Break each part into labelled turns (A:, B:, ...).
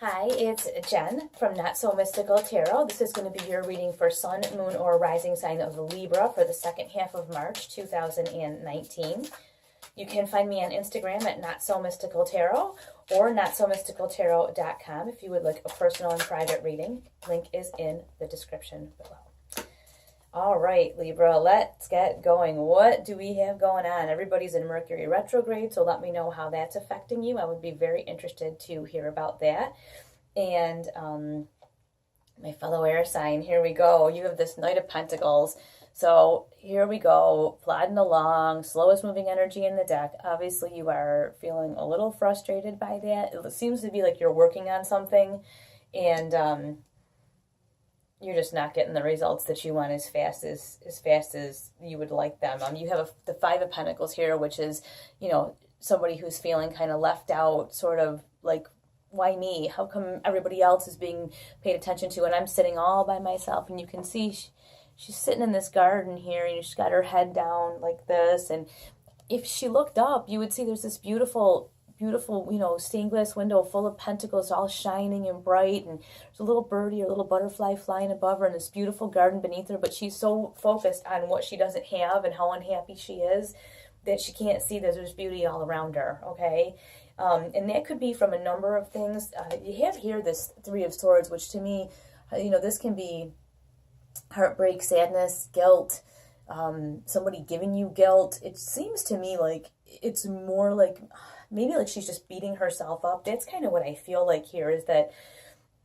A: Hi, it's Jen from Not So Mystical Tarot. This is going to be your reading for Sun, Moon, or Rising sign of Libra for the second half of March 2019. You can find me on Instagram at Not So Mystical Tarot or notsomysticaltarot.com if you would like a personal and private reading. Link is in the description below. All right, Libra, let's get going. What do we have going on? Everybody's in Mercury retrograde, so let me know how that's affecting you. I would be very interested to hear about that. And my fellow air sign, here we go. You have this Knight of Pentacles. So here we go, plodding along, slowest moving energy in the deck. Obviously, you are feeling a little frustrated by that. It seems to be like you're working on something, and you're just not getting the results that you want as fast as you would like them. You have the Five of Pentacles here, which is, somebody who's feeling kind of left out, sort of like, why me? How come everybody else is being paid attention to and I'm sitting all by myself? And you can see she's sitting in this garden here, and she's got her head down like this. And if she looked up, you would see there's this beautiful, stained glass window full of pentacles, all shining and bright, and there's a little birdie or a little butterfly flying above her in this beautiful garden beneath her, but she's so focused on what she doesn't have and how unhappy she is that she can't see that there's beauty all around her, okay? And that could be from a number of things. You have here this Three of Swords, which to me, this can be heartbreak, sadness, guilt, somebody giving you guilt. It seems to me like it's more like maybe like she's just beating herself up. That's kind of what I feel like here, is that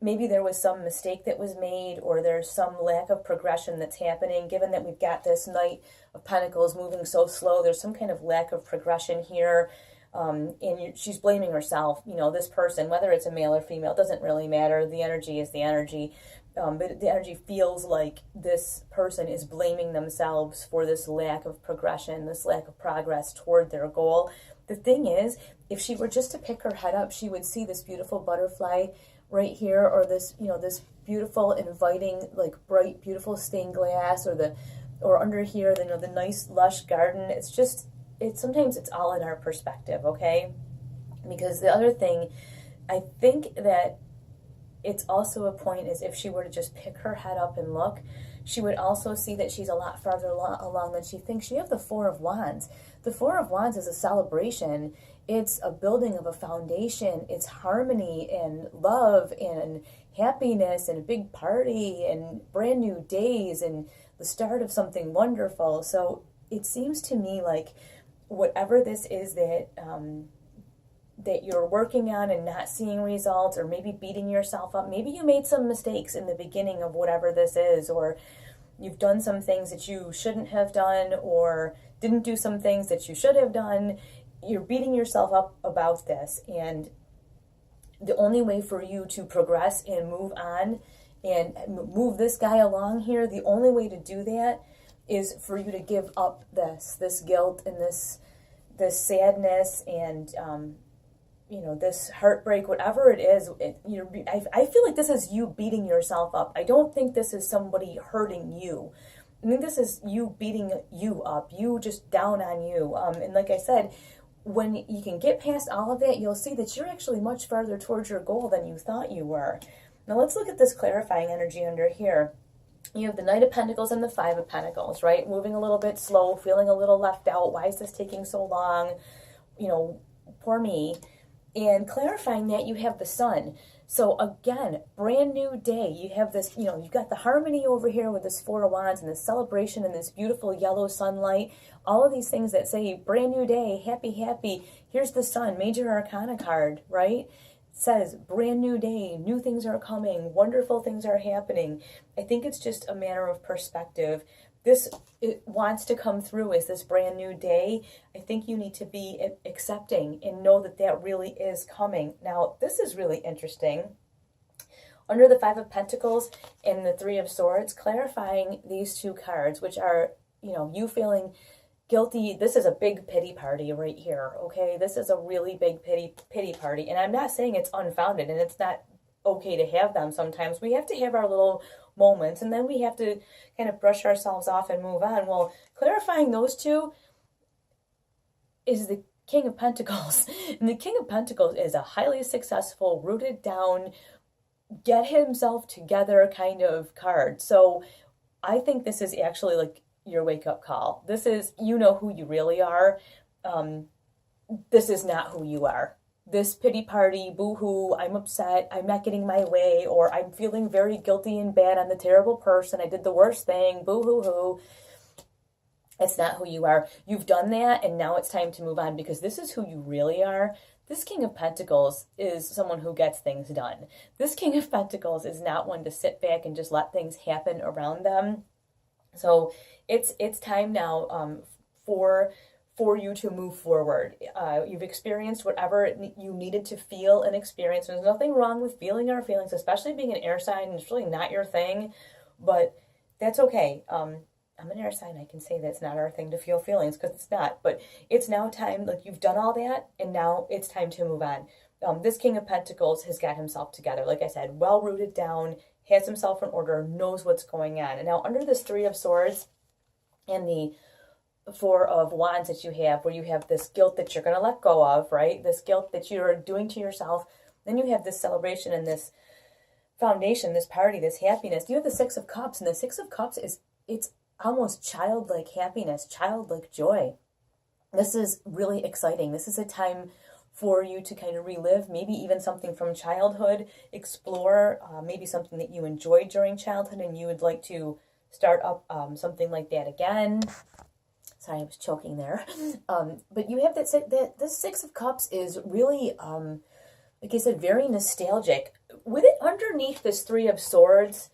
A: maybe there was some mistake that was made, or there's some lack of progression that's happening. Given that we've got this Knight of Pentacles moving so slow, there's some kind of lack of progression here. And she's blaming herself. This person, whether it's a male or female, doesn't really matter. The energy is the energy. But the energy feels like this person is blaming themselves for this lack of progression, this lack of progress toward their goal. The thing is, if she were just to pick her head up, she would see this beautiful butterfly right here, or this, this beautiful, inviting, like bright, beautiful stained glass, or under here, the nice, lush garden. Sometimes it's all in our perspective, okay? Because the other thing, I think that it's also a point is if she were to just pick her head up and look, she would also see that she's a lot farther along than she thinks. You have the Four of Wands. The Four of Wands is a celebration. It's a building of a foundation. It's harmony and love and happiness and a big party and brand new days and the start of something wonderful. So it seems to me like whatever this is that that you're working on and not seeing results, or maybe beating yourself up. Maybe you made some mistakes in the beginning of whatever this is, or you've done some things that you shouldn't have done, or didn't do some things that you should have done. You're beating yourself up about this, and the only way for you to progress and move on and move this guy along here, the only way to do that is for you to give up this guilt and this sadness and this heartbreak, whatever it is. I feel like this is you beating yourself up. I don't think this is somebody hurting you. I think this is you beating you up, you just down on you. And like I said, when you can get past all of that, you'll see that you're actually much farther towards your goal than you thought you were. Now let's look at this clarifying energy under here. You have the Knight of Pentacles and the Five of Pentacles, right? Moving a little bit slow, feeling a little left out. Why is this taking so long? Poor me. And clarifying that, you have the Sun. So again, brand new day. You have this, you've got the harmony over here with this Four of Wands and this celebration and this beautiful yellow sunlight. All of these things that say brand new day, happy, happy. Here's the Sun, Major Arcana card, right? Says brand new day, new things are coming, wonderful things are happening. I think it's just a matter of perspective. It wants to come through as this brand new day. I think you need to be accepting and know that really is coming. Now, this is really interesting. Under the Five of Pentacles and the Three of Swords, clarifying these two cards, which are, you feeling guilty. This is a big pity party right here, okay? This is a really big pity party. And I'm not saying it's unfounded, and it's not okay to have them sometimes. We have to have our little moments, and then we have to kind of brush ourselves off and move on. Well, clarifying those two is the King of Pentacles. And the King of Pentacles is a highly successful, rooted down, get himself together kind of card. So I think this is actually like your wake up call. This is, you know who you really are. This is not who you are. This pity party, boo-hoo, I'm upset, I'm not getting my way, or I'm feeling very guilty and bad, I'm the terrible person, I did the worst thing, boo-hoo-hoo. It's not who you are. You've done that, and now it's time to move on, because this is who you really are. This King of Pentacles is someone who gets things done. This King of Pentacles is not one to sit back and just let things happen around them. So it's time now for you to move forward. You've experienced whatever you needed to feel and experience. There's nothing wrong with feeling our feelings, especially being an air sign. It's really not your thing, but that's okay. I'm an air sign. I can say that's not our thing to feel feelings, because it's not. But it's now time, like, you've done all that, and now it's time to move on. This King of Pentacles has got himself together. Like I said, well-rooted down, has himself in order, knows what's going on. And now under this Three of Swords and the Four of Wands that you have, where you have this guilt that you're going to let go of, right? This guilt that you're doing to yourself. Then you have this celebration and this foundation, this party, this happiness. You have the Six of Cups, and the Six of Cups it's almost childlike happiness, childlike joy. This is really exciting. This is a time for you to kind of relive maybe even something from childhood, explore maybe something that you enjoyed during childhood and you would like to start up something like that again. Sorry, I was choking there. But you have that this Six of Cups is really, like I said, very nostalgic. With it underneath this Three of Swords,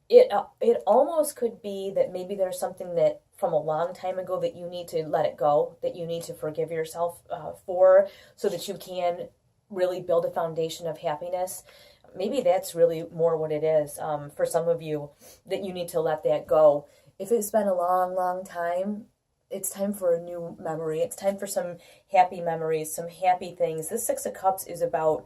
A: it almost could be that maybe there's something that from a long time ago that you need to let it go, that you need to forgive yourself for, so that you can really build a foundation of happiness. Maybe that's really more what it is for some of you, that you need to let that go. If it's been a long, long time, it's time for a new memory. It's time for some happy memories, some happy things. This Six of Cups is about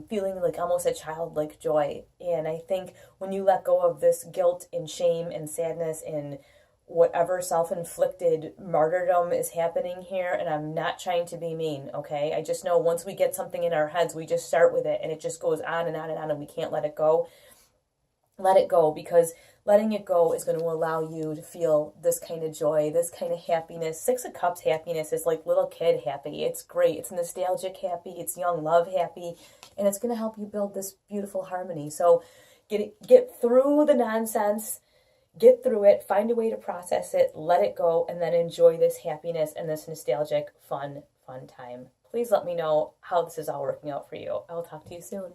A: feeling like almost a childlike joy. And I think when you let go of this guilt and shame and sadness and whatever self-inflicted martyrdom is happening here, and I'm not trying to be mean, okay? I just know once we get something in our heads, we just start with it and it just goes on and on and on, and we can't let it go. Let it go, because letting it go is going to allow you to feel this kind of joy, this kind of happiness. Six of Cups happiness is like little kid happy. It's great. It's nostalgic happy. It's young love happy. And it's going to help you build this beautiful harmony. So get through the nonsense, get through it, find a way to process it, let it go, and then enjoy this happiness and this nostalgic, fun time. Please let me know how this is all working out for you. I will talk to you soon.